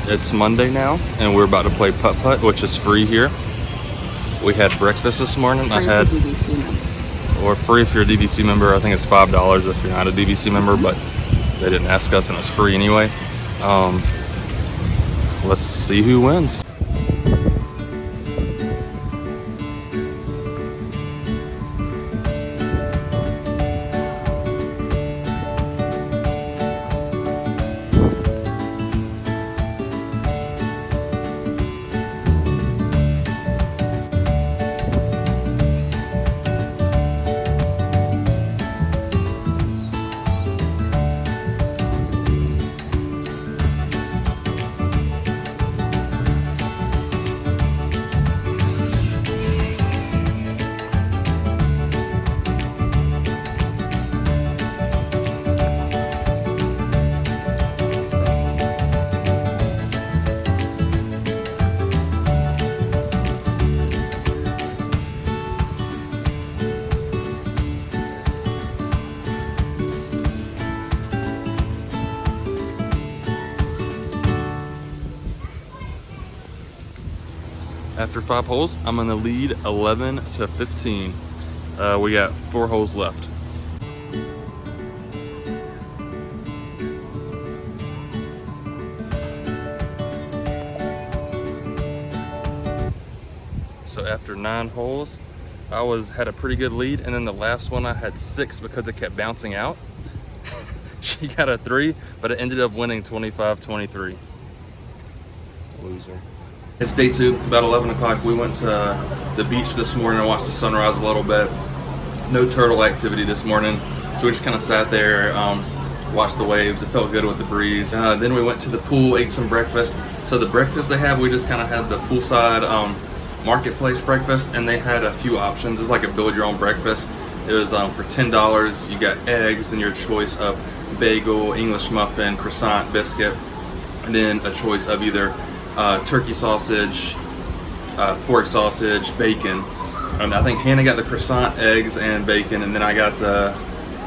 It's Monday now, and we're about to play putt-putt, which is free here. We had breakfast this morning. Free I had, for DVC member. or free if you're a DVC member. I think it's $5 if you're not a DVC member, but they didn't ask us, and it's free anyway. Let's see who wins. After 5 holes, I'm in the lead 11 to 15. We got 4 holes left. So after 9 holes, I had a pretty good lead, and then the last one I had 6 because it kept bouncing out. She got a 3, but it ended up winning 25-23. Loser. It's day 2, about 11 o'clock. We went to the beach this morning and watched the sunrise a little bit. No turtle activity this morning, so we just kind of sat there, watched the waves. It felt good with the breeze. Then we went to the pool, ate some breakfast. So the breakfast they have, we just kind of had the poolside marketplace breakfast, and they had a few options. It's like a build your own breakfast. It was for $10. You got eggs and your choice of bagel, English muffin, croissant, biscuit, and then a choice of either turkey sausage, pork sausage, bacon. And I think Hannah got the croissant, eggs, and bacon, and then I got the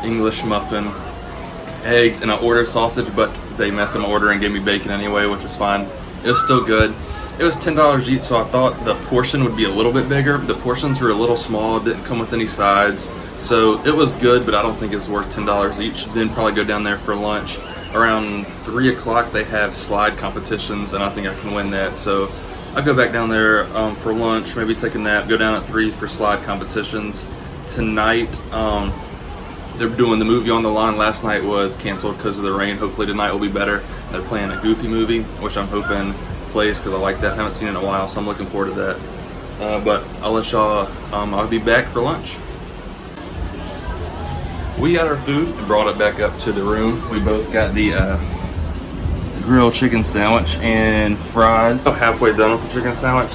English muffin, eggs, and I ordered sausage, but they messed up my order and gave me bacon anyway, which was fine. It was still good. It was $10 each, so I thought the portion would be a little bit bigger. The portions were a little small, didn't come with any sides, so it was good, but I don't think it's worth $10 each. Then probably go down there for lunch. Around 3 o'clock they have slide competitions, and I think I can win that, so I'll go back down there for lunch, maybe take a nap, go down at 3 for slide competitions. Tonight they're doing the movie On the Line. Last night was canceled because of the rain. Hopefully tonight will be better. They're playing a Goofy movie, which I'm hoping plays because I like that. I haven't seen it in a while, so I'm looking forward to that. But I'll let y'all, I'll be back for lunch. We got our food and brought it back up to the room. We both got the grilled chicken sandwich and fries. I'm halfway done with the chicken sandwich.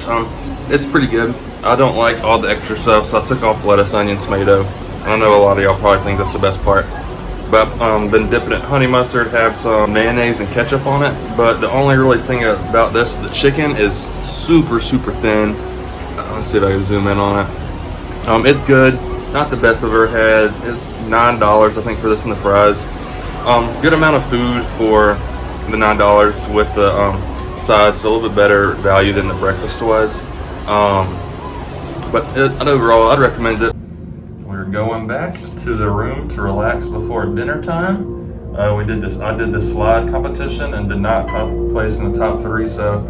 It's pretty good. I don't like all the extra stuff, so I took off lettuce, onion, tomato. And I know a lot of y'all probably think that's the best part. But been dipping it in honey mustard, have some mayonnaise and ketchup on it. But the only really thing about this, the chicken is super, super thin. Let's see if I can zoom in on it. It's good. Not the best I've ever had. It's $9, I think, for this and the fries. Good amount of food for the $9 with the sides. A little bit better value than the breakfast was. But overall, I'd recommend it. We're going back to the room to relax before dinner time. I did the slide competition and did not place in the top 3, so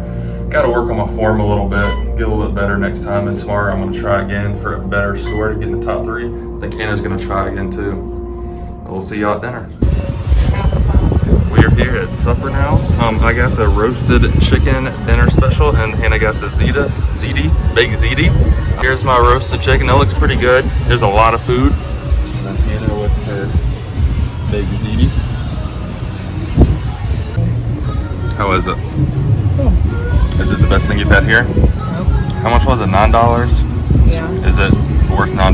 got to work on my form a little bit, get a little bit better next time. And tomorrow I'm going to try again for a better score to get in the top 3. I think Hannah's going to try again too. We'll see y'all at dinner. We are here at supper now. I got the roasted chicken dinner special, and Hannah got the baked ziti. Here's my roasted chicken. That looks pretty good. There's a lot of food. And then Hannah with her baked ziti. How is it? Cool. Is it the best thing you've had here? Nope. How much was it? $9? Yeah. Is it worth $9?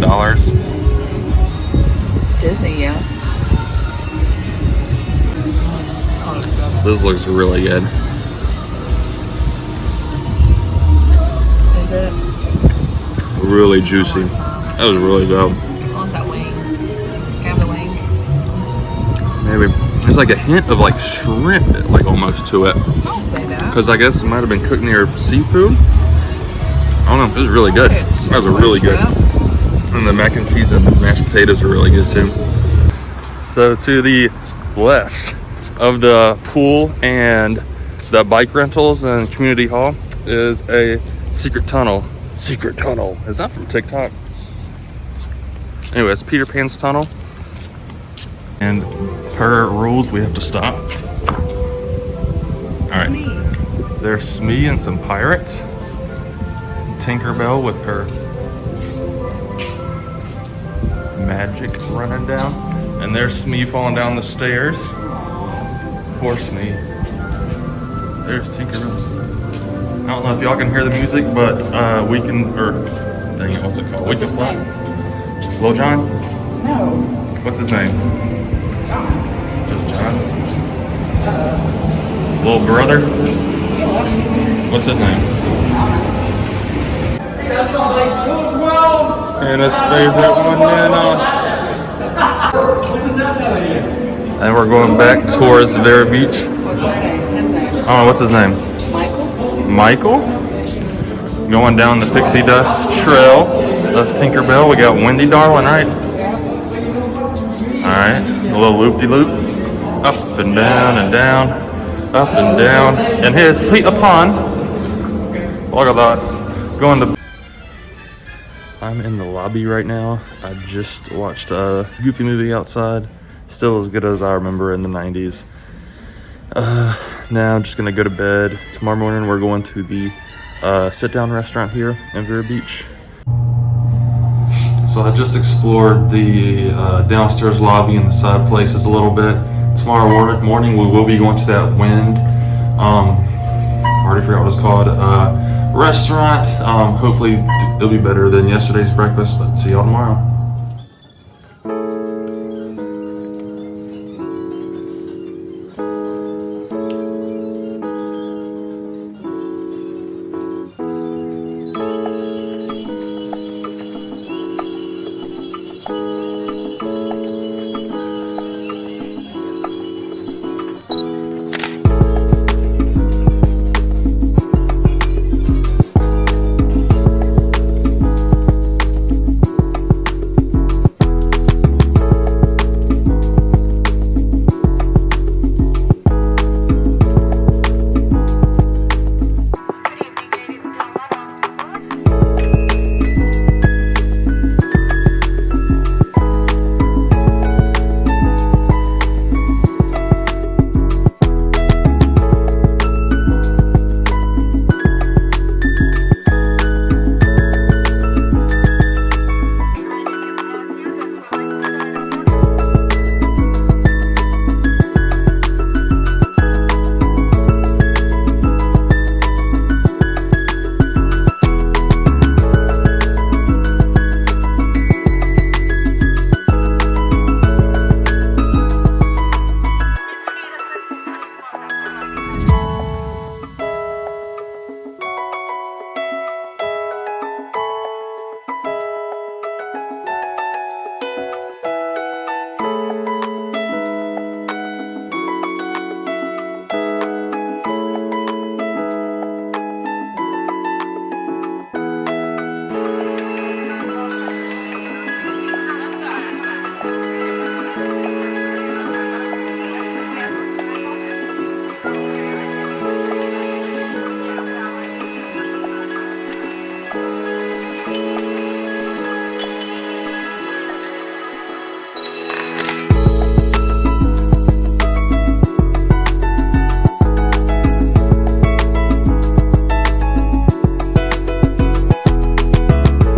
Disney, yeah. This looks really good. Is it? Really juicy. That was really dope. I want that wing. Can I have the wing? Maybe. There's like a hint of like shrimp, like almost to it. I'll say that. Because I guess it might have been cooked near seafood. I don't know. It was really good. That was really good. And the mac and cheese and mashed potatoes are really good too. So to the left of the pool and the bike rentals and community hall is a secret tunnel. Secret tunnel. Is that from TikTok? Anyway, it's Peter Pan's tunnel. And per rules, we have to stop. All right. There's Smee and some pirates. Tinkerbell with her magic running down. And there's Smee falling down the stairs. Poor Smee. There's Tinkerbell. I don't know if y'all can hear the music, but we can, or dang it, what's it called? We can fly. Lil Jon? No. What's his name? Just John? Little brother? What's his name? And his favorite banana. And we're going back towards Vero Beach. Oh, what's his name? Michael? Going down the pixie dust trail of Tinkerbell. We got Wendy Darling, right? Alright, a little loop-de-loop. Up and down and down. Up and down. And here's Peter Pan. Look at that. Going to... I'm in the lobby right now. I just watched a Goofy movie outside. Still as good as I remember in the 90s. Now I'm just gonna go to bed. Tomorrow morning we're going to the sit-down restaurant here in Vero Beach. So I just explored the downstairs lobby and the side places a little bit. Tomorrow morning we will be going to that Wind, I already forgot what it's called, restaurant. Hopefully it'll be better than yesterday's breakfast, but see y'all tomorrow.